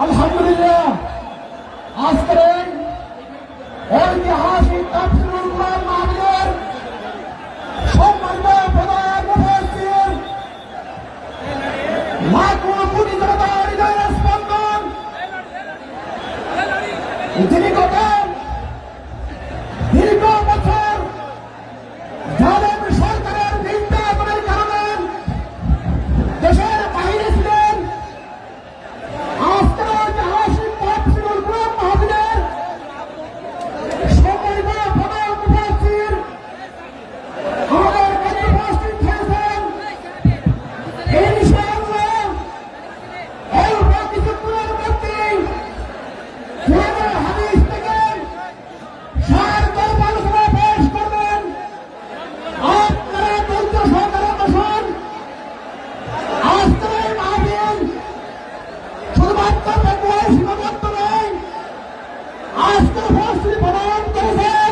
আলহামদুলিল্লাহ আজকের ঐতিহাসিক তাফসীরুল কুরআন মাহফিলের সম্মানিত প্রধান মুফাসসির লাখো কোটি জনতার হৃদয়ের স্পন্দন যিনি গত দীর্ঘ বছর জালেম সরকারের নির্যাতনের কারণে দেশের বাইরে ছিলেন, আজকের ঐতিহাসিক তাফসীরুল কুরআন মাহফিলের সম্মানিত প্রধান মুফাসসির আমাদের মধ্যে উপস্থিত হয়েছেন। ইনশাআল্লাহ অল্প কিছুক্ষণের মধ্যেই কোরআন হাদিস থেকে সারগর্ভ আলোচনা পেশ করবেন। আপনারা ধৈর্য সহকারে বসুন। আজকের এই মাহফিল শুধুমাত্র পেটুয়ায় সীমাবদ্ধ নয়, আজকের উপস্থিতি প্রদান করেছেন।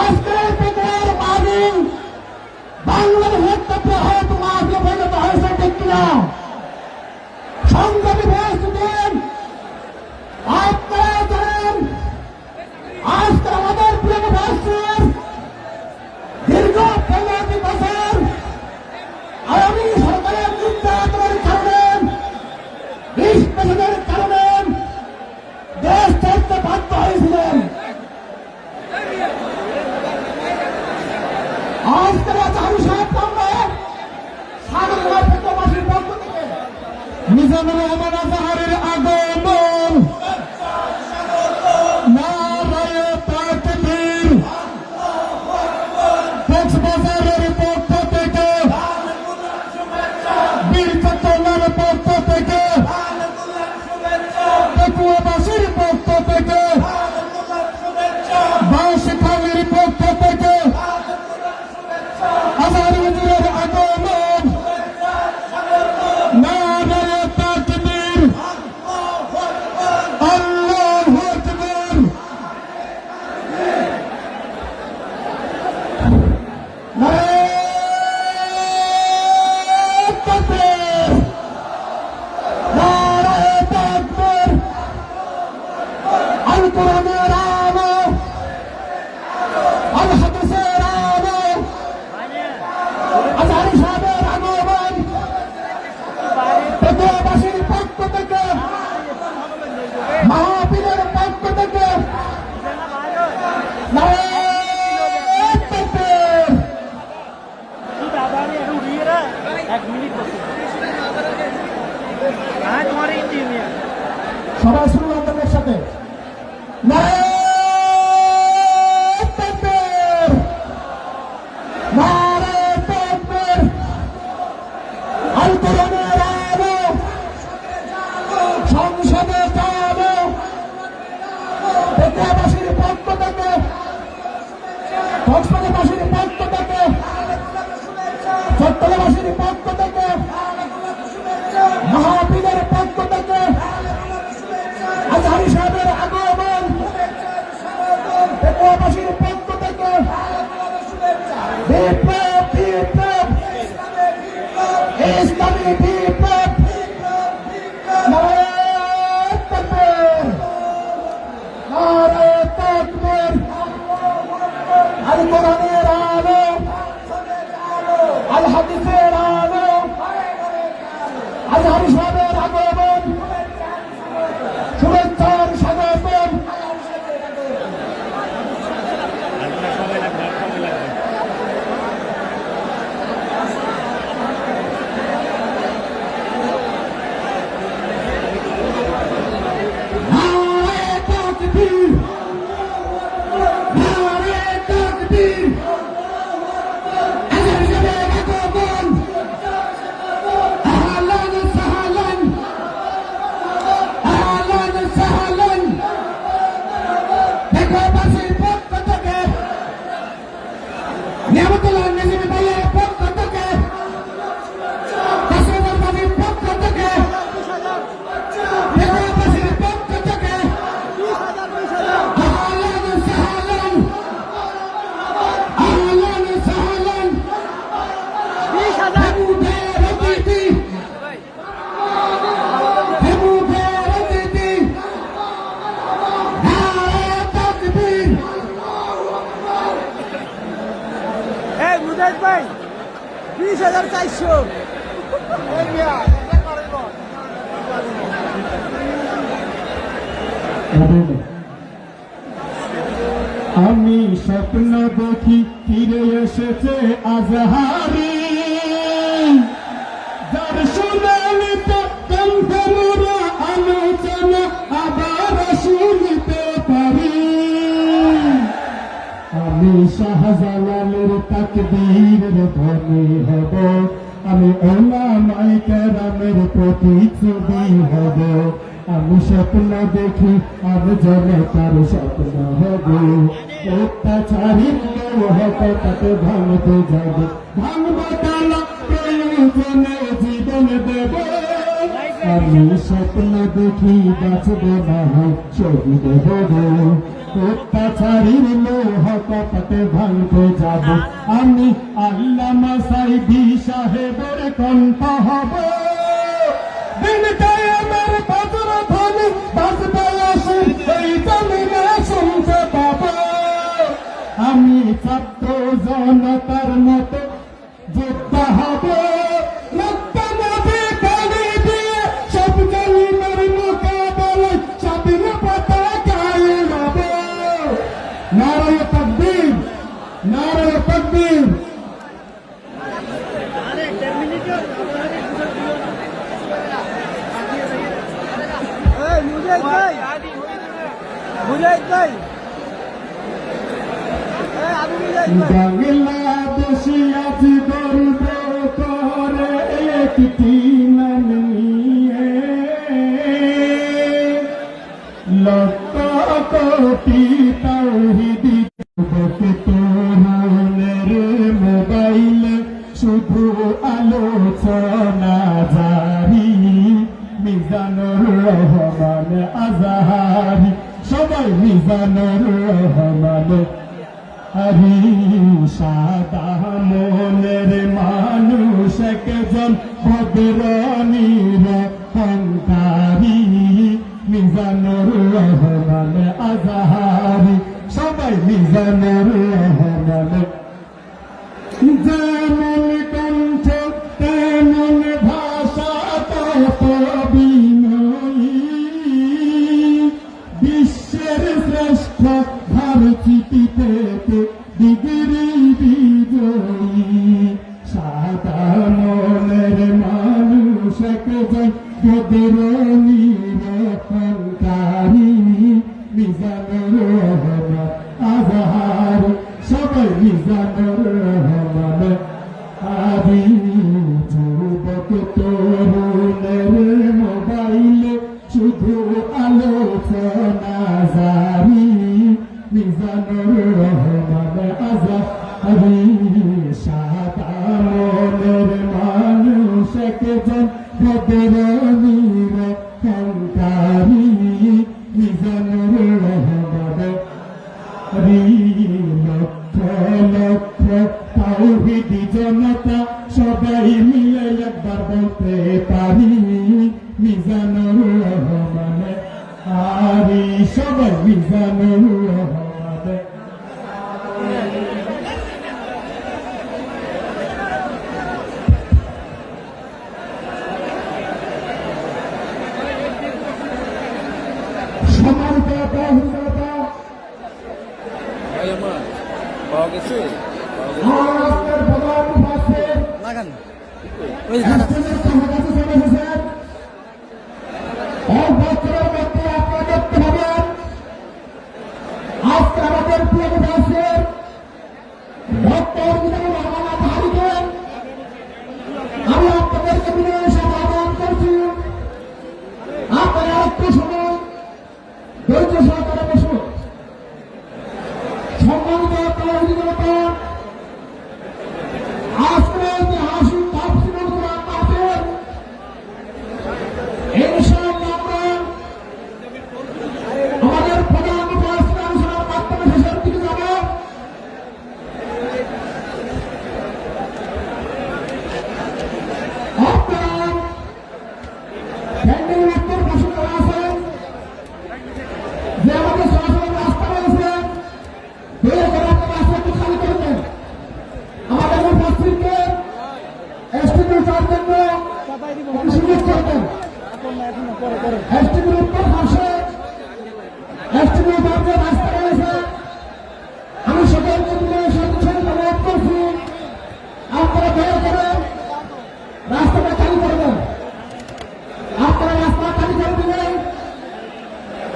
আজকের এই পেটুয়ার মাহফিল বাংলাদেশের বৃহৎ মাহফিলে পরিণত হয়েছে, ঠিক কিনা? সংগ্রামী উপস্থিতি, আপনারা জানেন আজকে আমাদের প্রিয় মুফাসসির দীর্ঘ 15টি বছর আওয়ামী সরকারের নির্যাতনের কারণে, নিষ্পেষণের কারণে দেশ ছাড়তে বাধ্য হয়েছিলেন। আজকের আচার্য সাহেব আমরা সাধারণ পেট্রোবাসীর পক্ষ থেকে মিজানুর রহমান আজহারের আগমন, নারায়ে তাকবীর, কক্সবাজারের পক্ষ থেকে, বীর চট্টগ্রামের পক্ষ থেকে, পেটুয়াবাসীর পক্ষ থেকে, বাঁশখালীর পক্ষ থেকে আজহার হুজুরের আগমন, নারায়ে তাকবীর, আল্লাহু আকবার। নারায়ে তাকবীর, নারায়ে তাকবীর। আল কোরআনের আলো, আল হাদিসের আলো, আজহারি সাহেবের আগমন, পেটুয়াবাসীর পক্ষ থেকে, মাহফিলের পক্ষ থেকে নারায়ে তাকবীর। এক মিনিট তোমার ইঞ্জিনিয়ার সবাই শুনুন আমাদের সাথে, নারায়ে তাকবীর, নারায়ে তাকবীর। আল কোরআনের আলো, সংসদে যাবো, পেটুয়াবাসীর পক্ষ থেকে, কক্সবাজারবাসীর পক্ষ থেকে, চট্টগ্রামবাসীর পক্ষ থেকে, মাহফিলের পক্ষ থেকে মুজাহিদ ভাই 20,400। আমি স্বপ্ন দেখি ফিরে এসেছে আজহারি, যার শুনানিতে কণ্ঠে মোরা আলোচনা আবার শুনতে পারি। আমি শাহজালালের তাকদীরের ধনী হব, আমি ওলামায়ে কেরামের প্রতিচ্ছবি হব। আমি স্বপ্ন দেখি আমি জনতার স্বপ্ন হব, অত্যাচারীর হকতাকে ভাঙতে যাব, ভাঙব তালা প্রয়োজনে জীবন দেব। আমি স্বপ্ন দেখি বাঁচব না হয় শহীদ হব, অত্যাচারীর হকতাকে ভাঙতে যাব। আমি আল্লামা সাইদি সাহেবের কণ্ঠ হব, দিন কায়েমের বজ্র ধ্বনি বাজবে আসে এই জমিনে শুনতে পাব। আমি ছাত্র জনতার মতো যোদ্ধা হব, মুক্তা নদী গালি দিয়ে সব জালিমের মোকাবেলায় স্বাধীন পতাকায় লড়ব। নারায়ে তাকবীর, নারায়ে তাকবীর। মুজাহিদ ভাই, মুজাহিদ ভাই, আবু মুজাহিদ ভাই। বাংলাদেশি আজ গর্ব করে একটি নাম নিয়ে, লক্ষ কোটি তাওহীদি যুবক তরুণের মোবাইলে শুধু আলোচনা জারি। মিজানুর রহমান আজহারি, সবাই মিজানুর রহমান হরি। সাদা মনের মানুষ একজন ভদ্রনীর অহংকারী, মিজানুর রহমান আজহারি, সবাই মিজানুর রহমান। যেমন কণ্ঠ তেমন ভাষা তত বিনয়ী, বিশ্বের শ্রেষ্ঠ ভারতীতে ডিগ্রি বিজয়ী। সাদা মনের মানুষ একজন ভদ্রনীর অহংকারী, মিজানুর রহমান আজহারি, সবাই মিজানুর রহমান আদি। যুবক তরুণের মোবাইলে শুধু আলোচনা জারি, মিজানুর রহমান আজহারি। সাদা মনের মানুষ একজন ভদ্রনীর অহংকারী, মিজানুর রহমান হরি। লক্ষ লক্ষ তাওহীদি জনতা সবাই মিলে একবার বলতে পারি, মিজানুর রহমান হরি, সবাই মিজানুর রহমান। সম্মানিত তাওহীদা পাওয়া গেছে মহারাষ্ট্রের প্রধান মুফাসসির লাগান একজনের কাছাকাছি চলে এসেছেন। এক বছরের মধ্যে আপনারা দেখতে পাবেন আজকে আমাদের প্রিয় মুফাসসির ডক্টর মিজানুর রহমান আজহারিকে আমি আপনাদেরকে বিনয়ের সাথে আহ্বান করছি, আপনারা একটু সময় ধৈর্য সহকারে বসুন। সম্মানিত তাওহীদি জনতা, আজকে ঐতিহাসিক তাফসীরুল কুরআন মাহফিল ইনশাআল্লাহ আমরা আমাদের প্রধান মুফাসসির আলোচনার মাধ্যমে শেষের দিকে যাব। আপনারা প্যান্ডেলের উত্তর পাশে যারা আছেন, যে আমাদের এসটিভির উত্তর পাশে এসটিভির দরজা রাস্তা রয়েছে। আমি সকলকে বিনয়ের সাথে অনুরোধ করছি, আপনারা দয়া করে রাস্তাটা খালি করবেন। আপনারা রাস্তা খালি করে দিলেন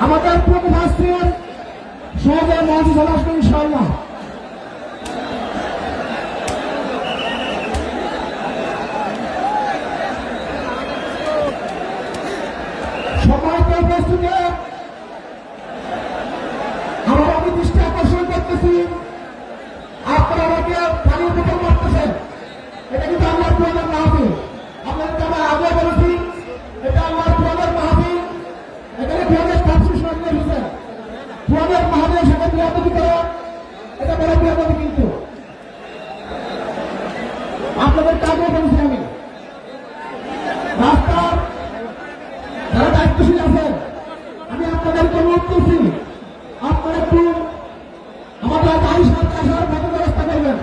আমাদের প্রতিভাশ্রীর সহজে মঞ্চে চলে আসবেন ইনশাআল্লাহ। সবাইকে উপস্থিতি আমরা আমি দৃষ্টি আকর্ষণ করতেছি, আপনারা আমাকে পানির বোতল মারতেছেন। এটা কিন্তু আল্লাহর পুরানের মাহফিল। আপনাদেরকে আমরা আগে বলেছি এটা আল্লাহর পুরানের মাহফিল। এখানে পুরানের তাফসীর শোনানো হয়েছে। পুরানের মাহফিলের সাথে বিয়াদবি করা এটা বড় বিয়াদবি। কিন্তু আপনাদের কাজে বলছি আমি রাস্তার যারা দায়িত্বশীল আছেন, আমি আপনাদেরকে অনুরোধ করছি আপনারা একটু আমাদের গাড়ি সাথে আসার মতো ব্যবস্থা করবেন।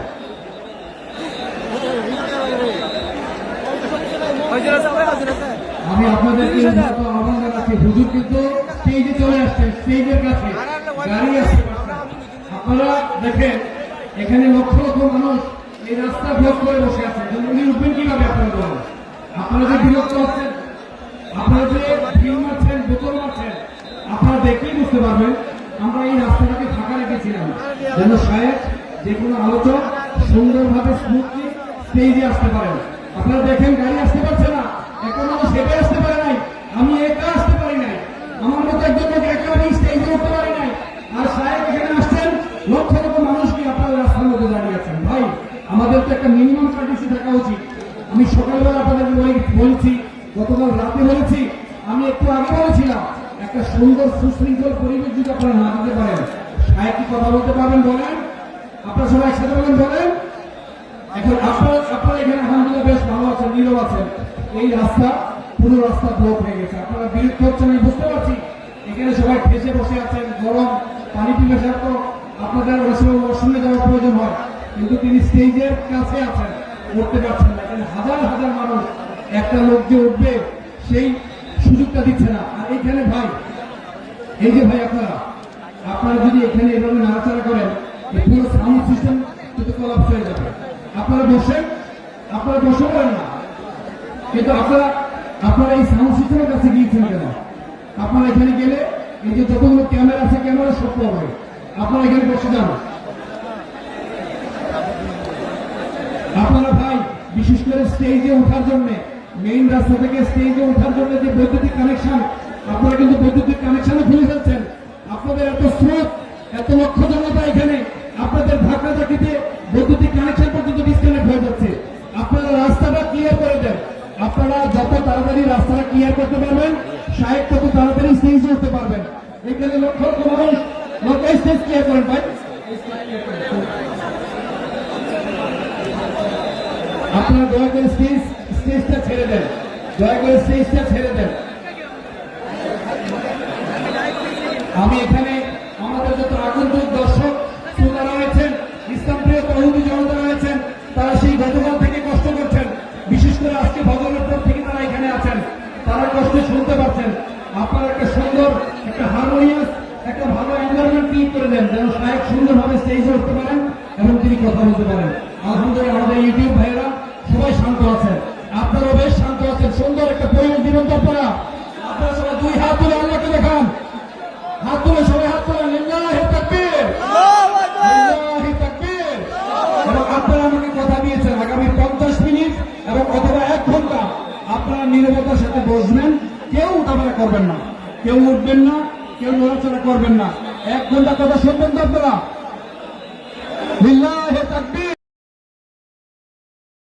আমি আপনাদেরকে আহ্বান জানাচ্ছি, হুজুর কিন্তু স্টেজে চলে আসছেন, স্টেজের কাছে গাড়ি আসছে। আপনারা দেখেন এখানে লক্ষ লক্ষ মানুষ এই রাস্তা ব্লক করে বসে আছে। উনি উঠবেন কিভাবে? আপনারা বলেন। আপনারা যে বিরক্ত হচ্ছেন, আপনারা যে ভিড় মারছেন, বোতল মারছেন, আপনারা দেখলেই বুঝতে পারবেন আমরা এই রাস্তাটাকে ফাঁকা রেখেছিলাম যেন সাহেব যে কোনো আলোচক সুন্দরভাবে স্মুথলি স্টেজে আসতে পারেন। আপনারা দেখেন গাড়ি আসতে পারছে না, এখন মানুষ হেঁটে আসতে পারে নাই, আমি একা আসতে পারি নাই, আমার মতো একজন লোক একা আমি স্টেজে উঠতে পারি নাই। আর সাহেব এখানে আসছেন, লক্ষ লক্ষ মানুষকে আপনারা রাস্তার মধ্যে দাঁড়িয়ে আছেন। ভাই, আমাদের তো একটা মিনিমাম কার্টিসি থাকা উচিত। আমি সকালবেলা আপনাদের বলছি, গতকাল রাতে বলেছি, আমি একটু আগে বলেছিলাম একটা সুন্দর সুশৃঙ্খল পরিবেশ যদি আপনারা না দিতে পারেন, সাহেব কি কথা বলতে পারবেন বলেন? আপনারা সবাই একসাথে বলেন বলেন। এখন আপনারা এখানে আলহামদুলিল্লাহ বেশ ভালো আছেন, নীরব আছেন। এই রাস্তা পুরো রাস্তা ব্লক হয়ে গেছে, আপনারা বিরক্ত হচ্ছেন আমি বুঝতে পারছি। এখানে সবাই ঠেসে বসে আছেন, গরম পানি পিপাসার তো আপনাদের ওয়াশরুমে যাওয়ার প্রয়োজন হয়, কিন্তু তিনি স্টেজের কাছে আছেন, উঠতে পারছেন না। এখানে হাজার হাজার মানুষ, একটা লোক যে উঠবে সেই সুযোগটা দিচ্ছে না। আর এখানে ভাই, এই যে ভাই আপনারা যদি এখানে এভাবে নাড়াচাড়া করেন, এই পুরো সাউন্ড সিস্টেম কিন্তু কলাপস হয়ে যাবে। আপনারা বসে পারেন না, কিন্তু আপনারা এই সাউন্ড সিস্টেমের কাছে গিয়েছেন কেন? আপনারা এখানে গেলে এই যে যতগুলো ক্যামেরা আছে, ক্যামেরা সব হবে, আপনারা এখানে বসে যান। আপনারা ভাই, বিশেষ করে স্টেজে ওঠার জন্য, মেইন রাস্তা থেকে স্টেজে ওঠার জন্য যে বৈদ্যুতিক কানেকশন, আপনারা কিন্তু বৈদ্যুতিক কানেকশনও খুলে ফেলছেন। আপনাদের এত স্রোত, এত লক্ষ জনতা এখানে, আপনাদের ধাক্কাধাক্কিতে বৈদ্যুতিক কানেকশন পর্যন্ত ডিসকানেক্ট হয়ে যাচ্ছে। আপনারা রাস্তাটা ক্লিয়ার করে দেন। আপনারা যত তাড়াতাড়ি রাস্তাটা ক্লিয়ার করতে পারবেন, সাহেব তত তাড়াতাড়ি স্টেজে উঠতে পারবেন। এখানে লক্ষ লক্ষ মানুষ, স্টেজ ক্লিয়ার করেন ভাই। আপনারা দয়া করে স্টেজটা ছেড়ে দেন, দয়া করে স্টেজটা ছেড়ে দেন। আমি এখানে আমাদের যত আগন্তুক দর্শক শ্রোতারা রয়েছেন, ইসলামপ্রিয় তৌহিদি জনতা রয়েছেন, তারা সেই গতকাল থেকে কষ্ট করছেন। বিশেষ করে আজকে ভজনের পর থেকে তারা এখানে আছেন, তারা কষ্ট শুনতে পাচ্ছেন। আপনারা একটা সুন্দর, একটা হারমোনিয়াস, একটা ভালো এনভায়রনমেন্ট ক্রিয়েট করে দেন যেন সাহেব সুন্দরভাবে স্টেজে উঠতে পারেন এবং তিনি কথা বলতে পারেন। আলহামদুলিল্লাহ আমাদের ইউটিউব ভাইয়েরা সবাই শান্ত আছেন, আপনারাও বেশ শান্ত আছেন। সুন্দর একটা পরিবেশ দিবেন তো আপনারা সবাই দুই হাত তুলে আল্লাহকে দেখান, হাত তুলে সবাই হাত তুলেন, লিল্লাহি তাকবীর, লিল্লাহি তাকবীর। এবং আপনারা আমাকে কথা দিয়েছেন আগামী 50 মিনিট এবং অথবা 1 ঘন্টা আপনারা নীরবতার সাথে বসবেন, কেউ উঠাবেড়া করবেন না, কেউ উঠবেন না, কেউ নড়াচড়া করবেন না। 1 ঘন্টা কথা শুনবেন তো আপনারা? লিল্লাহি